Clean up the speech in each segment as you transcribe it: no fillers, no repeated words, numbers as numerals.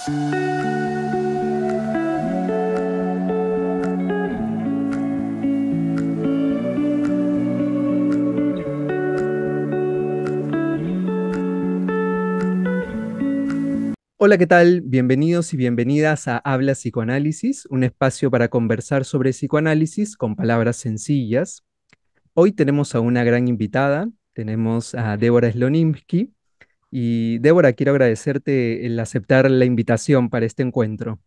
Hola, ¿qué tal? Bienvenidos y bienvenidas a Habla Psicoanálisis, un espacio para conversar sobre psicoanálisis con palabras sencillas. Hoy tenemos a una gran invitada, tenemos a Débora Slonimsky. Y Débora, quiero agradecerte el aceptar la invitación para este encuentro.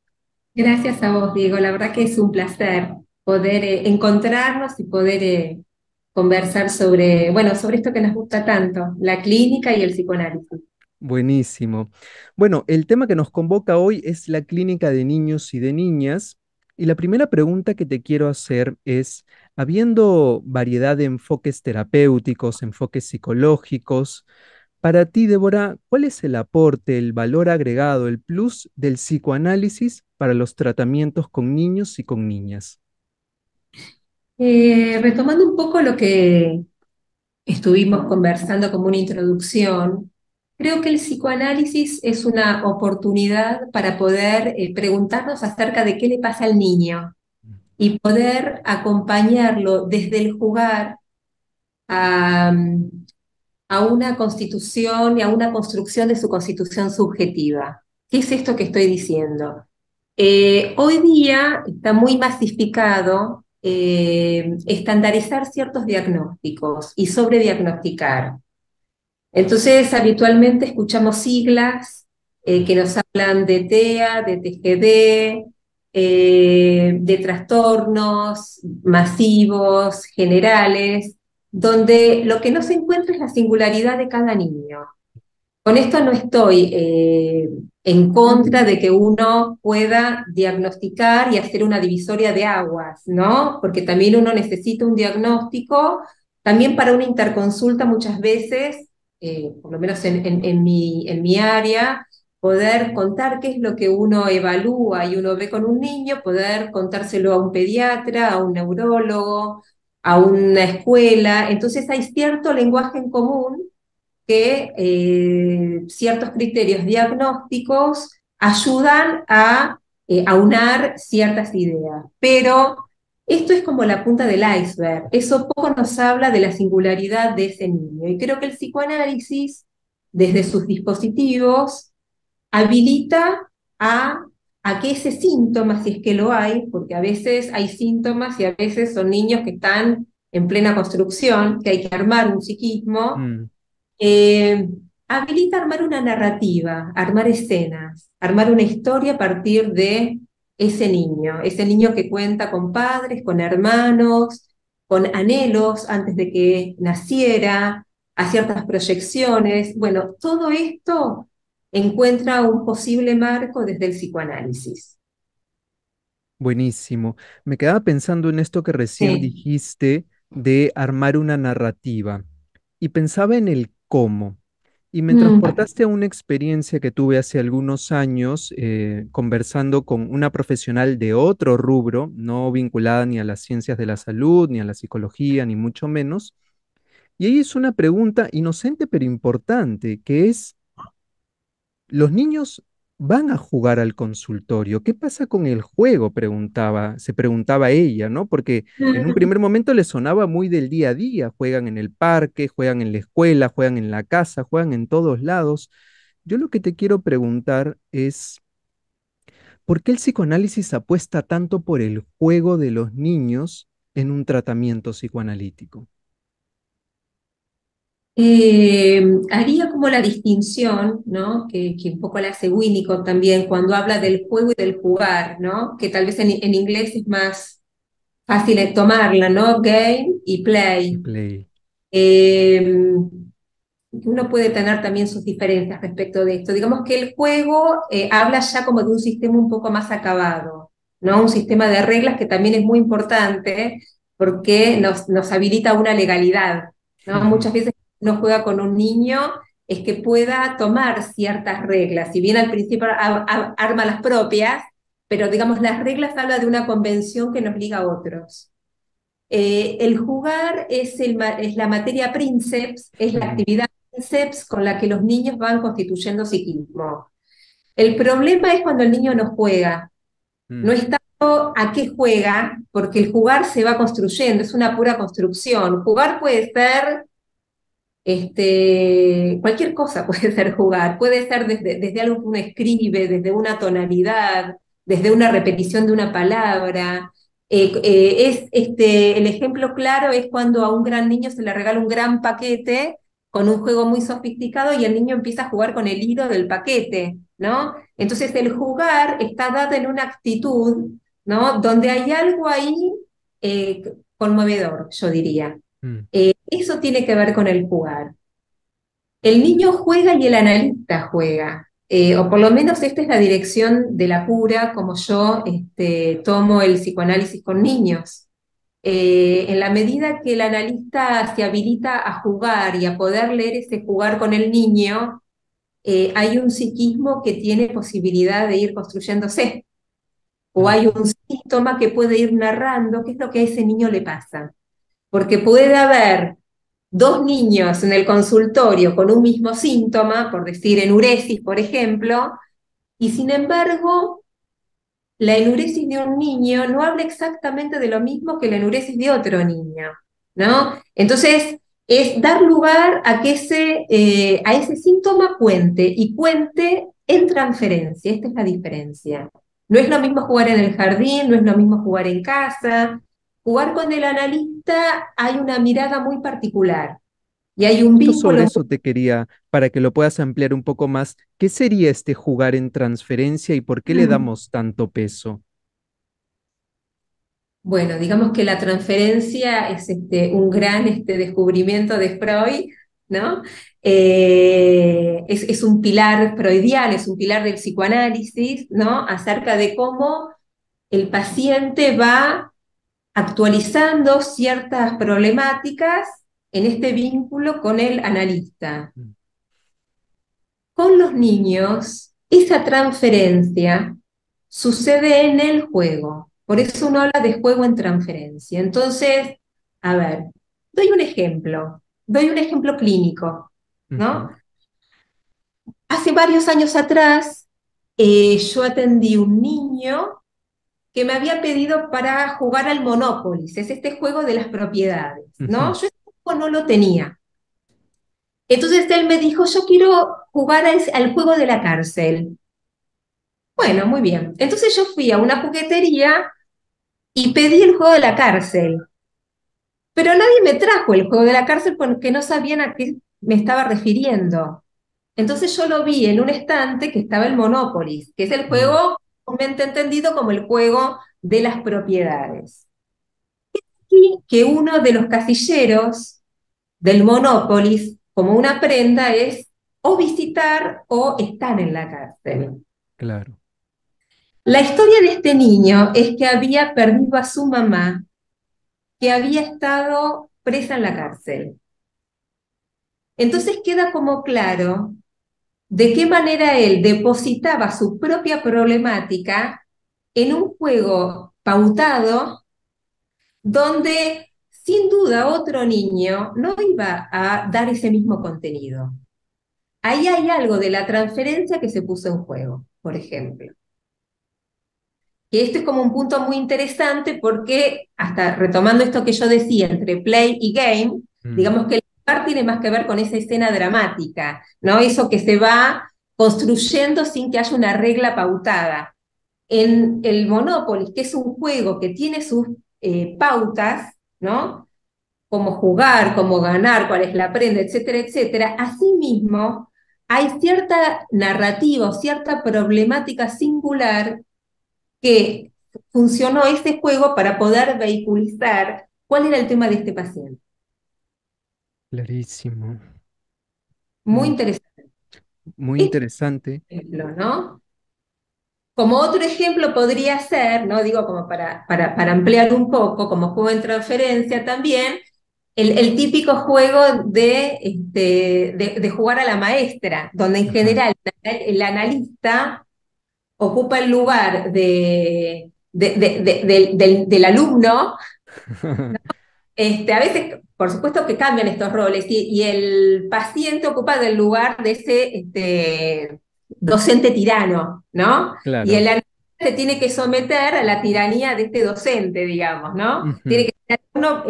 Gracias a vos, Diego. La verdad que es un placer poder encontrarnos y poder conversar sobre, bueno, sobre esto que nos gusta tanto, la clínica y el psicoanálisis. Buenísimo. Bueno, el tema que nos convoca hoy es la clínica de niños y de niñas. Y la primera pregunta que te quiero hacer es, habiendo variedad de enfoques terapéuticos, enfoques psicológicos, para ti, Débora, ¿cuál es el aporte, el valor agregado, el plus del psicoanálisis para los tratamientos con niños y con niñas? Retomando un poco lo que estuvimos conversando como una introducción, creo que el psicoanálisis es una oportunidad para poder preguntarnos acerca de qué le pasa al niño y poder acompañarlo desde el jugar a, a una constitución y a una construcción de su constitución subjetiva. ¿Qué es esto que estoy diciendo? Hoy día está muy masificado estandarizar ciertos diagnósticos y sobrediagnosticar. Entonces, habitualmente escuchamos siglas que nos hablan de TEA, de TGD, de trastornos masivos, generales, donde lo que no se encuentra es la singularidad de cada niño. Con esto no estoy en contra de que uno pueda diagnosticar y hacer una divisoria de aguas, ¿no? Porque también uno necesita un diagnóstico, también para una interconsulta muchas veces, por lo menos en mi área, poder contar qué es lo que uno evalúa y uno ve con un niño, poder contárselo a un pediatra, a un neurólogo, a una escuela. Entonces hay cierto lenguaje en común que ciertos criterios diagnósticos ayudan a aunar ciertas ideas. Pero esto es como la punta del iceberg. Eso poco nos habla de la singularidad de ese niño. Y creo que el psicoanálisis, desde sus dispositivos, habilita a, a que ese síntoma, si es que lo hay, porque a veces hay síntomas y a veces son niños que están en plena construcción, que hay que armar un psiquismo, Mm. eh, habilita armar una narrativa, armar escenas, armar una historia a partir de ese niño que cuenta con padres, con hermanos, con anhelos antes de que naciera, a ciertas proyecciones. Bueno, todo esto encuentra un posible marco desde el psicoanálisis. Buenísimo. Me quedaba pensando en esto que recién Sí. dijiste de armar una narrativa y pensaba en el cómo. Y me Mm, transportaste a una experiencia que tuve hace algunos años conversando con una profesional de otro rubro, no vinculada ni a las ciencias de la salud, ni a la psicología, ni mucho menos. Y ella hizo una pregunta inocente pero importante, que es, los niños van a jugar al consultorio. ¿Qué pasa con el juego? Se preguntaba ella, ¿no? Porque en un mm. primer momento le sonaba muy del día a día. Juegan en el parque, juegan en la escuela, juegan en la casa, juegan en todos lados. Yo lo que te quiero preguntar es, ¿por qué el psicoanálisis apuesta tanto por el juego de los niños en un tratamiento psicoanalítico? Haría como la distinción, ¿no? Que un poco la hace Winnicott también cuando habla del juego y del jugar, ¿no? Que tal vez en inglés es más fácil de tomarla, ¿no? Game y Y play. play. Eh, Uno puede tener también sus diferencias respecto de esto. Digamos que el juego habla ya como de un sistema un poco más acabado, ¿no? Un sistema de reglas que también es muy importante porque nos habilita una legalidad, ¿no? Muchas veces uno juega con un niño es que pueda tomar ciertas reglas, si bien al principio arma las propias, pero digamos las reglas habla de una convención que nos liga a otros. El jugar es la materia princeps, es la actividad princeps con la que los niños van constituyendo psiquismo. El problema es cuando el niño no juega. No Mm, es tanto a qué juega, porque el jugar se va construyendo, es una pura construcción. Jugar puede ser cualquier cosa puede ser jugar, puede ser desde algo que uno escribe, desde una tonalidad, desde una repetición de una palabra. El ejemplo claro es cuando a un gran niño se le regala un gran paquete con un juego muy sofisticado y el niño empieza a jugar con el hilo del paquete, ¿no? Entonces el jugar está dado en una actitud, ¿no? Donde hay algo ahí conmovedor, yo diría. mm, Eso tiene que ver con el jugar. El niño juega y el analista juega, o por lo menos esta es la dirección de la cura, como yo tomo el psicoanálisis con niños. En la medida que el analista se habilita a jugar y a poder leer ese jugar con el niño, hay un psiquismo que tiene posibilidad de ir construyéndose, o mm, hay un síntoma que puede ir narrando qué es lo que a ese niño le pasa. Porque puede haber dos niños en el consultorio con un mismo síntoma, por decir enuresis, por ejemplo, y sin embargo, la enuresis de un niño no habla exactamente de lo mismo que la enuresis de otro niño, ¿no? Entonces, es dar lugar a que a ese síntoma cuente, y cuente en transferencia, esta es la diferencia. No es lo mismo jugar en el jardín, no es lo mismo jugar en casa. Jugar con el analista hay una mirada muy particular y hay un Justo sobre vínculo. eso te quería, para que lo puedas ampliar un poco más, ¿qué sería este jugar en transferencia y por qué le Mm. damos tanto peso? Bueno, digamos que la transferencia es un gran descubrimiento de Freud, ¿no? Es un pilar freudiano, es un pilar del psicoanálisis, ¿no? Acerca de cómo el paciente va actualizando ciertas problemáticas en este vínculo con el analista. Mm, Con los niños, esa transferencia sucede en el juego. Por eso uno habla de juego en transferencia. Entonces, a ver, doy un ejemplo clínico, ¿no? ujú, Hace varios años atrás, yo atendí un niño que me había pedido para jugar al Monopolis, es este juego de las propiedades, ¿no? ujú, Yo ese juego no lo tenía. Entonces él me dijo, yo quiero jugar al juego de la cárcel. Bueno, muy bien. Entonces yo fui a una juguetería y pedí el juego de la cárcel, pero nadie me trajo el juego de la cárcel porque no sabían a qué me estaba refiriendo. Entonces yo lo vi en un estante que estaba el Monopolis, que es el mm, juego comúnmente entendido como el juego de las propiedades. Y que uno de los casilleros del Monopolis, como una prenda, es o visitar o estar en la cárcel. claro. La historia de este niño es que había perdido a su mamá, que había estado presa en la cárcel. Entonces queda como claro de qué manera él depositaba su propia problemática en un juego pautado donde sin duda otro niño no iba a dar ese mismo contenido. Ahí hay algo de la transferencia que se puso en juego, por ejemplo. Que esto es como un punto muy interesante porque, hasta retomando esto que yo decía entre play y game, Mm, digamos que el lugar tiene más que ver con esa escena dramática, ¿no? Eso que se va construyendo sin que haya una regla pautada. En el Monopoly, que es un juego que tiene sus pautas, ¿no? Cómo jugar, cómo ganar, cuál es la prenda, etcétera, etcétera. Asimismo, hay cierta narrativa o cierta problemática singular que funcionó este juego para poder vehiculizar cuál era el tema de este paciente. clarísimo. Muy Mm, interesante. muy Este interesante. ejemplo, ¿no? Como otro ejemplo podría ser, ¿no? Digo, como para ampliar un poco, como juego en transferencia también, el típico juego de jugar a la maestra, donde en Ajá. general el analista ocupa el lugar del alumno. A veces, por supuesto que cambian estos roles y el paciente ocupa del lugar docente tirano, ¿no? Y el Claro. analista se tiene que someter a la tiranía de este docente, digamos, ¿no? Tiene Ujú, que estar uno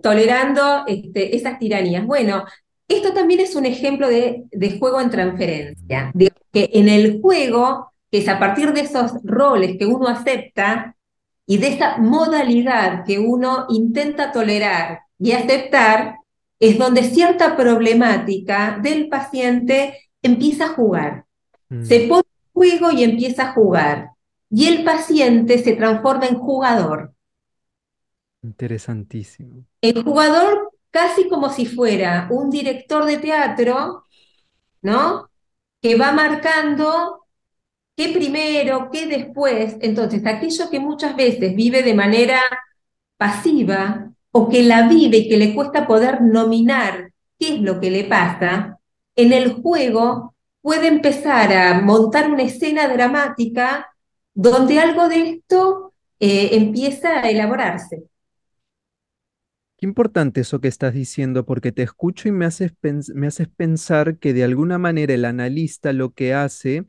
tolerando esas tiranías. Bueno, esto también es un ejemplo de juego en transferencia. Digamos que en el juego, que es a partir de esos roles que uno acepta y de esa modalidad que uno intenta tolerar y aceptar, es donde cierta problemática del paciente empieza a jugar. Se mm, pone en juego y empieza a jugar. Y el paciente se transforma en jugador. interesantísimo. El jugador casi como si fuera un director de teatro, ¿no? Que va marcando qué primero, qué después. Entonces, aquello que muchas veces vive de manera pasiva o que la vive y que le cuesta poder nominar qué es lo que le pasa, en el juego puede empezar a montar una escena dramática donde algo de esto empieza a elaborarse. Qué importante eso que estás diciendo, porque te escucho y me haces pensar que de alguna manera el analista lo que hace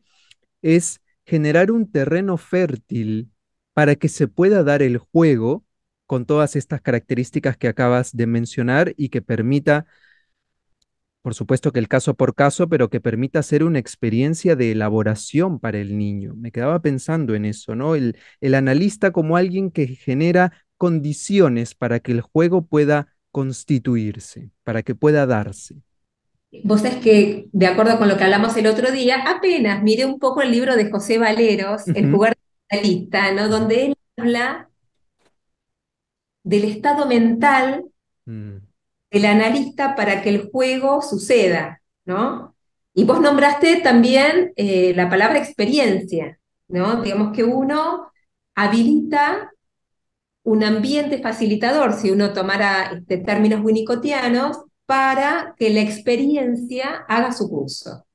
es generar un terreno fértil para que se pueda dar el juego con todas estas características que acabas de mencionar y que permita, por supuesto que el caso por caso, pero que permita ser una experiencia de elaboración para el niño. Me quedaba pensando en eso, ¿no? El analista como alguien que genera condiciones para que el juego pueda constituirse, para que pueda darse. Vos sabés que, de acuerdo con lo que hablamos el otro día, apenas miré un poco el libro de José Valeros, El Ujú, jugar de analista, ¿no? ujú, Donde él habla del estado mental mm, el analista para que el juego suceda, ¿no? Y vos nombraste también la palabra experiencia, ¿no? Digamos que uno habilita un ambiente facilitador, si uno tomara términos winnicottianos, para que la experiencia haga su curso.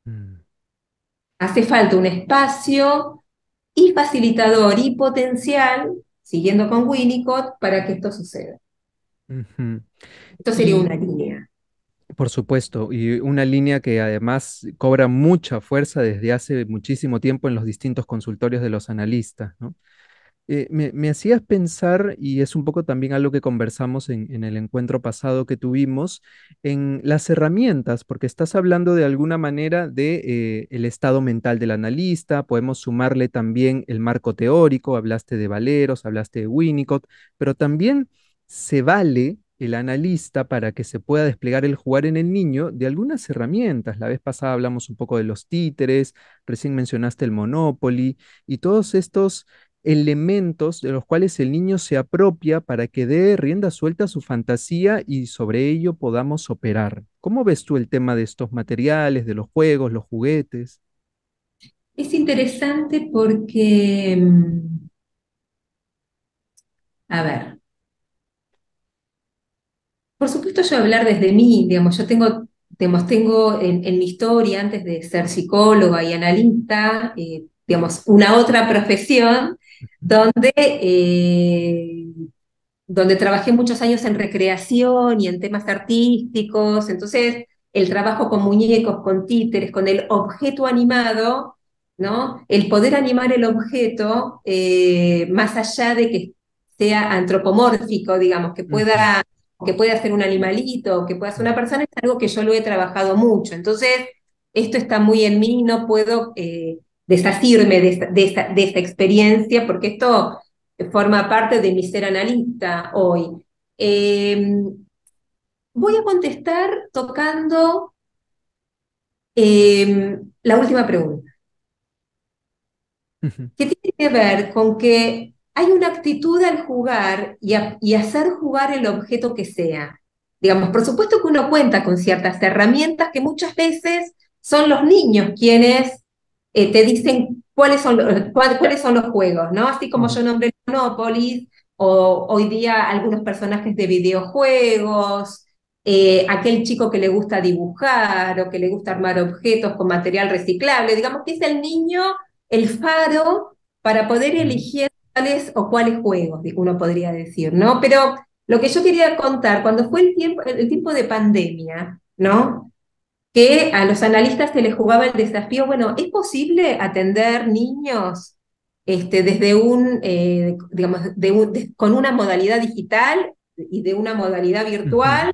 mm, Hace falta un espacio y facilitador y potencial, siguiendo con Winnicott, para que esto suceda. ujú. Esto sería Y una línea. por supuesto, y una línea que además cobra mucha fuerza desde hace muchísimo tiempo en los distintos consultorios de los analistas, ¿no? Me hacías pensar, y es un poco también algo que conversamos en el encuentro pasado que tuvimos, en las herramientas, porque estás hablando de alguna manera de el estado mental del analista, podemos sumarle también el marco teórico, hablaste de Valeros, hablaste de Winnicott, pero también se vale el analista para que se pueda desplegar el jugar en el niño de algunas herramientas. La vez pasada hablamos un poco de los títeres, recién mencionaste el Monopoly y todos estos elementos de los cuales el niño se apropia para que dé rienda suelta a su fantasía y sobre ello podamos operar. ¿Cómo ves tú el tema de estos materiales, de los juegos, los juguetes? Es interesante porque, a ver, por supuesto yo hablar desde mí, digamos, yo tengo en mi historia, antes de ser psicóloga y analista, digamos, una otra profesión donde trabajé muchos años en recreación y en temas artísticos, entonces el trabajo con muñecos, con títeres, con el objeto animado, ¿no? El poder animar el objeto, más allá de que sea antropomórfico, digamos, Ujú, que pueda ser un animalito, que pueda ser una persona, es algo que yo lo he trabajado mucho. Entonces, esto está muy en mí, no puedo desasirme de esta experiencia, porque esto forma parte de mi ser analista hoy. Eh, Voy a contestar tocando la última pregunta, ujú, que tiene que ver con que hay una actitud al jugar y hacer jugar el objeto que sea. Digamos, por supuesto que uno cuenta con ciertas herramientas que muchas veces son los niños quienes te dicen cuáles son los juegos, ¿no? Así como ujú, yo nombré Monopoly, o hoy día algunos personajes de videojuegos, aquel chico que le gusta dibujar o que le gusta armar objetos con material reciclable, digamos que es el niño el faro para poder ujú. elegir cuáles juegos, uno podría decir, ¿no? Pero lo que yo quería contar, cuando fue el tiempo de pandemia, ¿no? que a los analistas se les jugaba el desafío, bueno, ¿es posible atender niños desde digamos, con una modalidad digital y de una modalidad Ujú, virtual?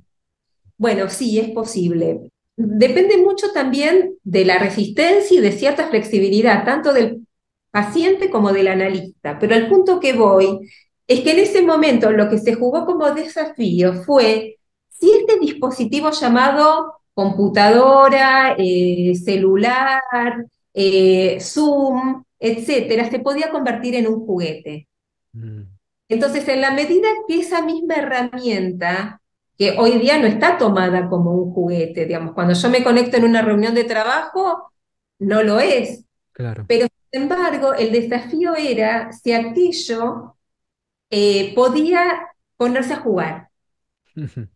Bueno, sí, es posible. Depende mucho también de la resistencia y de cierta flexibilidad, tanto del paciente como del analista. Pero al punto que voy es que en ese momento lo que se jugó como desafío fue si este dispositivo llamado computadora, celular, Zoom, etcétera, se podía convertir en un juguete. mm, Entonces, en la medida que esa misma herramienta, que hoy día no está tomada como un juguete, digamos, cuando yo me conecto en una reunión de trabajo, no lo es. claro. Pero, sin embargo, el desafío era si aquello podía ponerse a jugar. Ujú,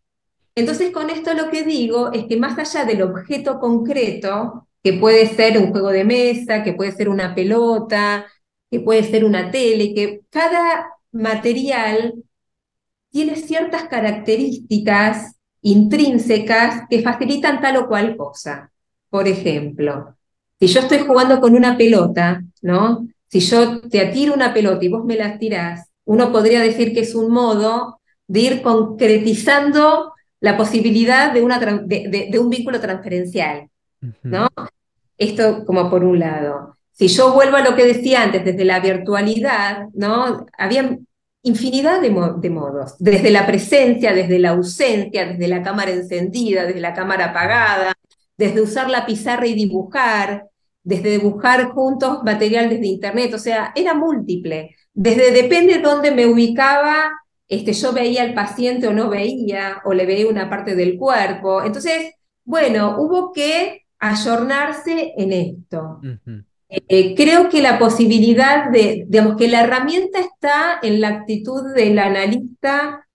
Entonces, con esto lo que digo es que más allá del objeto concreto, que puede ser un juego de mesa, que puede ser una pelota, que puede ser una tele, que cada material tiene ciertas características intrínsecas que facilitan tal o cual cosa. Por ejemplo, si yo estoy jugando con una pelota, ¿no? Si yo te atiro una pelota y vos me la tirás, uno podría decir que es un modo de ir concretizando la posibilidad de, de un vínculo transferencial, ¿no? ujú, Esto como por un lado. Si yo vuelvo a lo que decía antes, desde la virtualidad, ¿no? Había infinidad de modos, desde la presencia, desde la ausencia, desde la cámara encendida, desde la cámara apagada, desde usar la pizarra y dibujar, desde dibujar juntos material desde internet, o sea, era múltiple. Desde depende de dónde me ubicaba, yo veía al paciente o no veía, o le veía una parte del cuerpo. Entonces, bueno, hubo que ayornarse en esto. ujú, Creo que la posibilidad de, digamos, que la herramienta está en la actitud del analista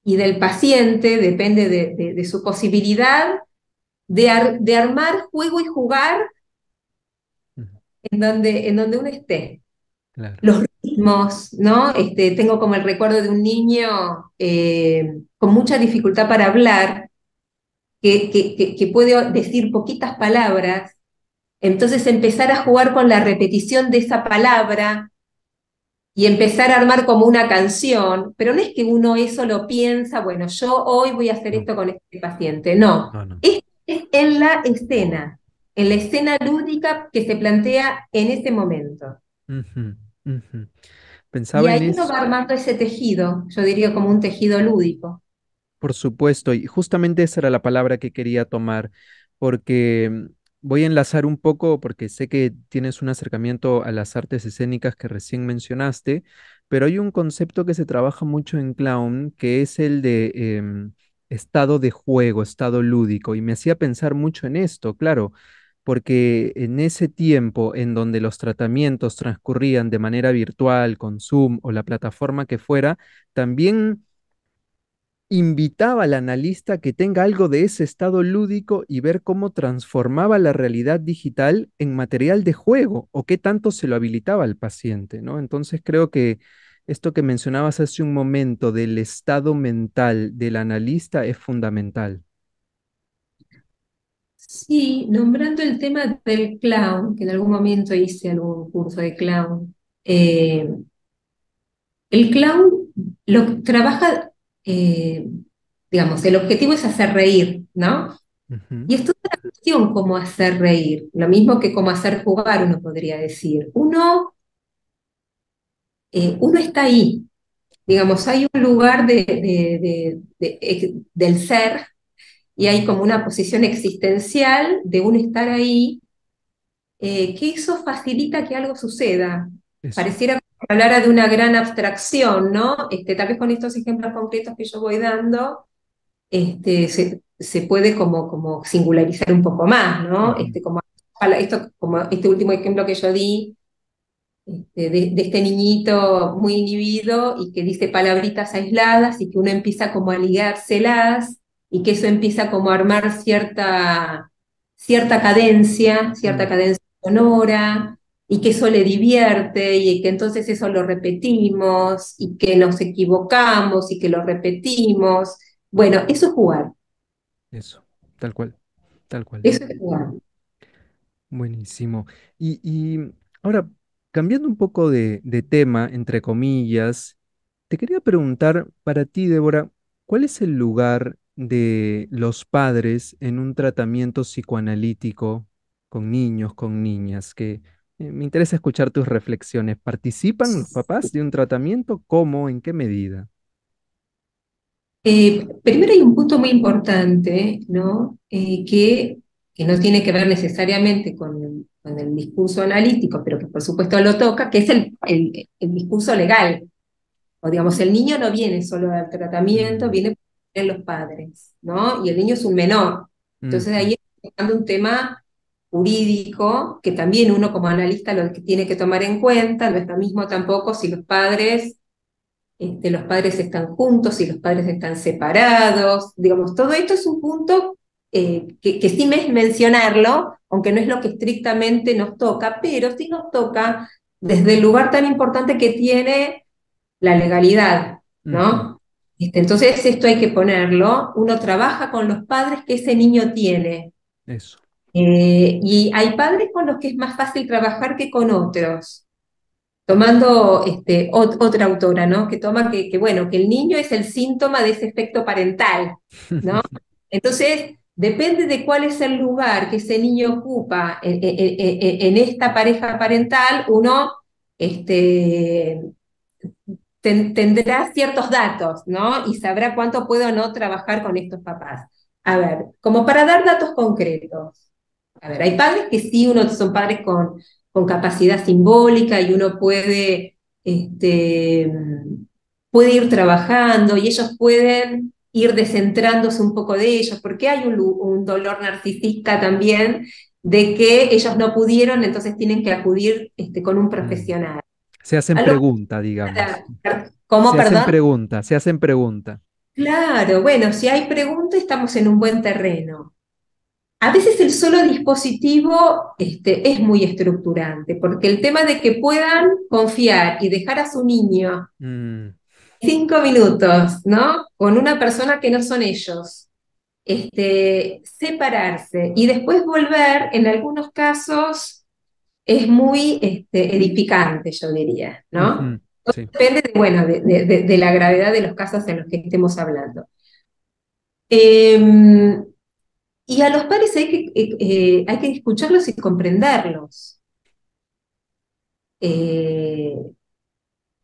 y del paciente, depende de su posibilidad de armar juego y jugar ujú, en donde uno esté. claro. Los ritmos, ¿no? Tengo como el recuerdo de un niño con mucha dificultad para hablar, que puede decir poquitas palabras. Entonces empezar a jugar con la repetición de esa palabra y empezar a armar como una canción, pero no es que uno eso lo piensa, bueno, yo hoy voy a hacer No, esto con este paciente, no, no, no. es en la escena lúdica que se plantea en ese momento. Ujú, ujú. Y Pensaba en ahí uno eso. va armando ese tejido, yo diría como un tejido lúdico. Por supuesto, y justamente esa era la palabra que quería tomar, porque voy a enlazar un poco, porque sé que tienes un acercamiento a las artes escénicas que recién mencionaste, pero hay un concepto que se trabaja mucho en clown, que es el de estado de juego, estado lúdico, y me hacía pensar mucho en esto, claro, porque en ese tiempo en donde los tratamientos transcurrían de manera virtual, con Zoom o la plataforma que fuera, también invitaba al analista a que tenga algo de ese estado lúdico y ver cómo transformaba la realidad digital en material de juego o qué tanto se lo habilitaba al paciente, ¿no? Entonces creo que esto que mencionabas hace un momento del estado mental del analista es fundamental. Sí, nombrando el tema del clown, que en algún momento hice algún curso de clown, el clown lo trabaja, eh, digamos, el objetivo es hacer reír, ¿no? Ujú, Y es toda la cuestión cómo hacer reír, lo mismo que cómo hacer jugar, uno podría decir. Uno está ahí, digamos, hay un lugar del ser y hay como una posición existencial de uno estar ahí, que eso facilita que algo suceda. eso. Pareciera que hablara de una gran abstracción, ¿no? Tal vez con estos ejemplos concretos que yo voy dando, se puede como singularizar un poco más, ¿no? Ujú, Como este último ejemplo que yo di, de este niñito muy inhibido y que dice palabritas aisladas y que uno empieza como a ligárselas y que eso empieza como a armar cierta mm, cadencia sonora y que eso le divierte y que entonces eso lo repetimos y que nos equivocamos y que lo repetimos. Bueno, eso es jugar. eso, tal cual. tal cual. Eso es jugar. Buenísimo. Y ahora, cambiando un poco de tema, entre comillas, te quería preguntar para ti, Débora, ¿cuál es el lugar de los padres en un tratamiento psicoanalítico con niños, con niñas? Que me interesa escuchar tus reflexiones. ¿Participan los papás de un tratamiento? ¿Cómo? ¿En qué medida? Primero hay un punto muy importante, ¿no? Que no tiene que ver necesariamente con el discurso analítico, pero que por supuesto lo toca, que es el discurso legal. O digamos, el niño no viene solo al tratamiento, Mm, viene por los padres, ¿no? Y el niño es un menor. Entonces ujú, ahí está tocando un tema jurídico que también uno como analista lo que tiene que tomar en cuenta, no es lo mismo tampoco si los padres están juntos, si los padres están separados, digamos, todo esto es un punto que sí me es mencionarlo, aunque no es lo que estrictamente nos toca, pero sí nos toca desde el lugar tan importante que tiene la legalidad, ujú, ¿no? Entonces esto hay que ponerlo, uno trabaja con los padres que ese niño tiene, eso. y hay padres con los que es más fácil trabajar que con otros. Tomando otra autora, ¿no? Que toma bueno, que el niño es el síntoma de ese efecto parental, ¿no? Entonces, depende de cuál es el lugar que ese niño ocupa en esta pareja parental, uno este, tendrá ciertos datos, ¿no? Y sabrá cuánto puede o no trabajar con estos papás. A ver, como para dar datos concretos. A ver, hay padres que sí, uno son padres con capacidad simbólica y uno este, puede ir trabajando y ellos pueden ir descentrándose un poco de ellos, porque hay un dolor narcisista también de que ellos no pudieron, entonces tienen que acudir con un Mm. profesional. Se hacen A lo- pregunta, digamos. ¿Cómo, Se hacen perdón? pregunta, se hacen pregunta. Claro, bueno, si hay pregunta estamos en un buen terreno. A veces el solo dispositivo es muy estructurante, porque el tema de que puedan confiar y dejar a su niño Mm, 5 minutos, ¿no? Con una persona que no son ellos, separarse y después volver, en algunos casos es muy edificante, yo diría, ¿no? ujú, sí. Depende de, bueno, de la gravedad de los casos en los que estemos hablando. Em, y a los padres hay que escucharlos y comprenderlos. Eh,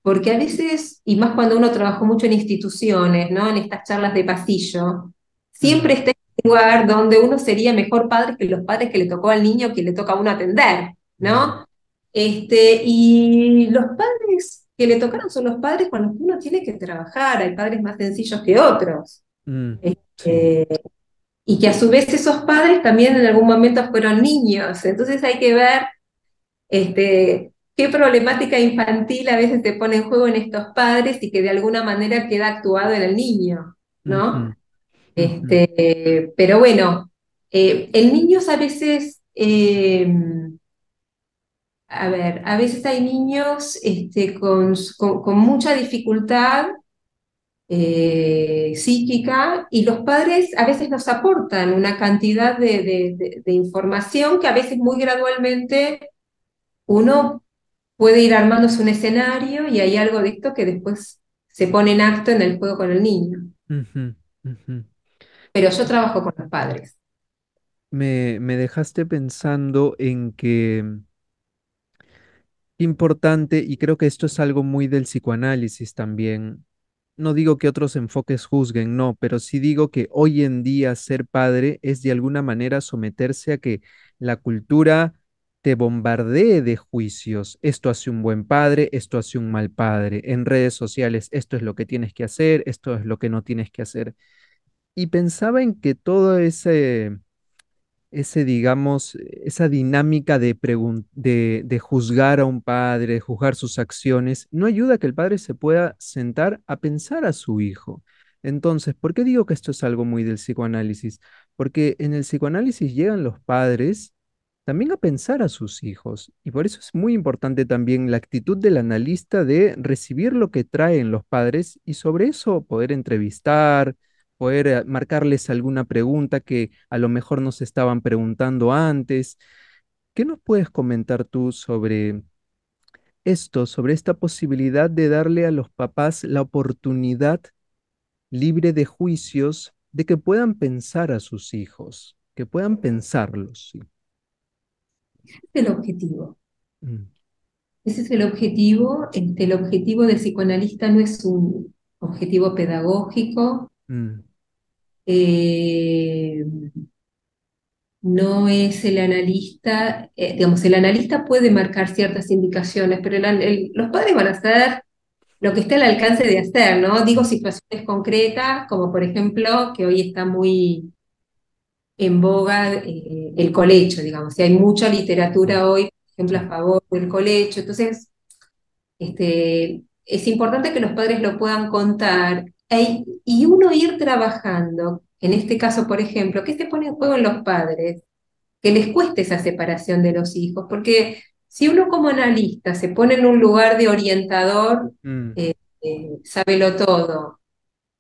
Porque a veces, y más cuando uno trabajó mucho en instituciones, ¿no? En estas charlas de pasillo, siempre Mm, está en un lugar donde uno sería mejor padre que los padres que le tocó al niño que le toca a uno atender, mm, ¿no? Y los padres que le tocaron son los padres con los que uno tiene que trabajar, hay padres más sencillos que otros. mm, sí. Este, y que a su vez esos padres también en algún momento fueron niños, entonces hay que ver qué problemática infantil a veces se pone en juego en estos padres y que de alguna manera queda actuado en el niño, ¿no? Ujú, ujú, Pero bueno, el niño a veces, a ver, a veces hay niños con mucha dificultad psíquica y los padres a veces nos aportan una cantidad de información que a veces muy gradualmente uno puede ir armándose un escenario y hay algo de esto que después se pone en acto en el juego con el niño. ujú, ujú. Pero yo trabajo con los padres. Me dejaste pensando en que importante, y creo que esto es algo muy del psicoanálisis también. No digo que otros enfoques juzguen, no, pero sí digo que hoy en día ser padre es de alguna manera someterse a que la cultura te bombardee de juicios. Esto hace un buen padre, esto hace un mal padre. En redes sociales, esto es lo que tienes que hacer, esto es lo que no tienes que hacer. Y pensaba en que todo digamos, esa dinámica de juzgar a un padre, de juzgar sus acciones, no ayuda a que el padre se pueda sentar a pensar a su hijo. Entonces, ¿por qué digo que esto es algo muy del psicoanálisis? Porque en el psicoanálisis llegan los padres también a pensar a sus hijos. Y por eso es muy importante también la actitud del analista de recibir lo que traen los padres y sobre eso poder entrevistar, poder marcarles alguna pregunta que a lo mejor nos estaban preguntando antes. ¿Qué nos puedes comentar tú sobre esto, sobre esta posibilidad de darle a los papás la oportunidad libre de juicios de que puedan pensar a sus hijos, que puedan pensarlos? Sí. El objetivo. Mm, Ese es el objetivo. El objetivo del psicoanalista no es un objetivo pedagógico, mm, eh, no es el analista, digamos, el analista puede marcar ciertas indicaciones, pero los padres van a hacer lo que esté al alcance de hacer, ¿no? Digo mm, situaciones concretas, como por ejemplo, que hoy está muy en boga el colecho, digamos, y hay mucha mm, literatura hoy, por ejemplo, sí. a favor del colecho, entonces es importante que los padres lo puedan contar y uno ir trabajando, en este caso, por ejemplo, ¿qué se pone en juego en los padres? Que les cueste esa separación de los hijos, porque si uno como analista se pone en un lugar de orientador, Mm, sábelo todo,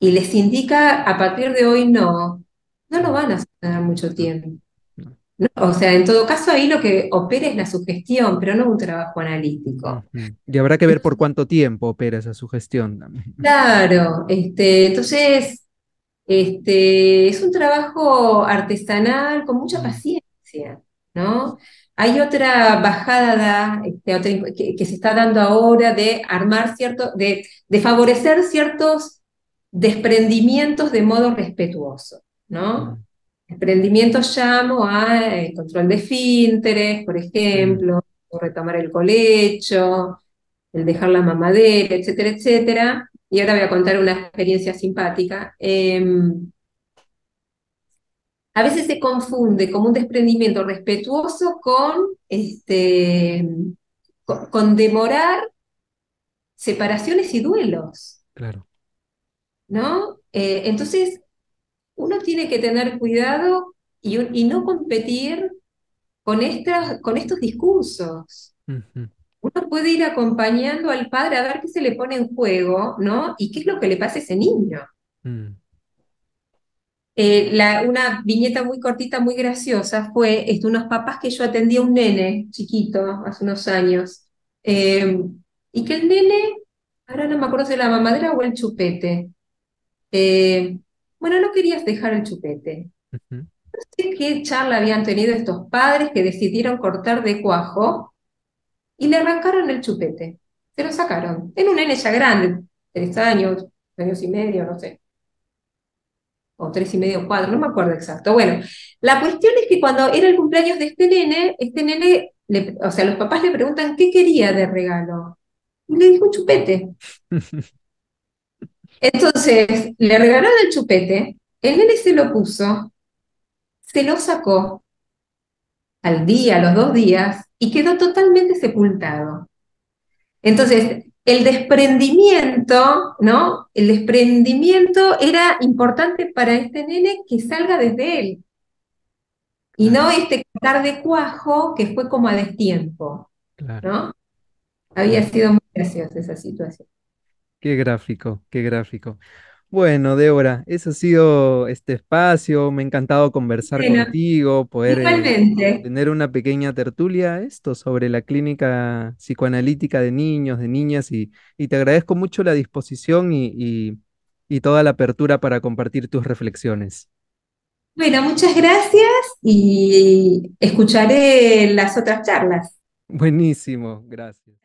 y les indica a partir de hoy no lo mm, van a sostener mucho no, tiempo. no. ¿No? O sea, en todo caso ahí lo que opera es la sugestión, pero no un trabajo analítico. Ujú. Y habrá que ver por cuánto tiempo opera esa sugestión también. Claro, entonces es un trabajo artesanal con mucha Mm, paciencia, ¿no? Hay otra bajada que se está dando ahora de armar de favorecer ciertos desprendimientos de modo respetuoso, ¿no? mm, Desprendimientos llamo a control de esfínteres, por mm, ejemplo, o retomar el colecho, el dejar la mamadera, etcétera, etcétera. Y ahora voy a contar una experiencia simpática. A veces se confunde como un desprendimiento respetuoso con demorar separaciones y duelos, claro. ¿no? Entonces, uno tiene que tener cuidado y no competir con estos discursos. Ujú, Uno puede ir acompañando al padre a ver qué se le pone en juego, ¿no? Y qué es lo que le pasa a ese niño. mm, Una viñeta muy cortita, muy graciosa, fue unos papás que yo atendía a un nene chiquito hace unos años, eh, y que el nene, ahora no me acuerdo si era la mamadera o el chupete, bueno, no querías dejar el chupete. ujú, No sé qué charla habían tenido estos padres que decidieron cortar de cuajo y le arrancaron el chupete. Se lo sacaron. Era un nene ya grande, 3 años y medio, no sé, o 3 y medio, 4, no me acuerdo exacto. Bueno, la cuestión es que cuando era el cumpleaños de este nene, o sea, los papás le preguntan qué quería de regalo. Y le dijo un chupete. Entonces, le regalaron el chupete, el nene se lo puso, se lo sacó al día, a los 2 días, y quedó totalmente sepultado. Entonces, el desprendimiento, ¿no? El desprendimiento era importante para este nene que salga desde él. Y claro, no este cortar de cuajo que fue como a destiempo, claro. ¿no? Había Mm, sido muy graciosa esa situación. qué gráfico, qué gráfico. Bueno, Débora, ese ha sido este espacio. Me ha encantado conversar Bueno, contigo, poder igualmente. tener una pequeña tertulia esto sobre la clínica psicoanalítica de niños, de niñas, y te agradezco mucho la disposición y toda la apertura para compartir tus reflexiones. Bueno, muchas gracias y escucharé las otras charlas. Buenísimo, gracias.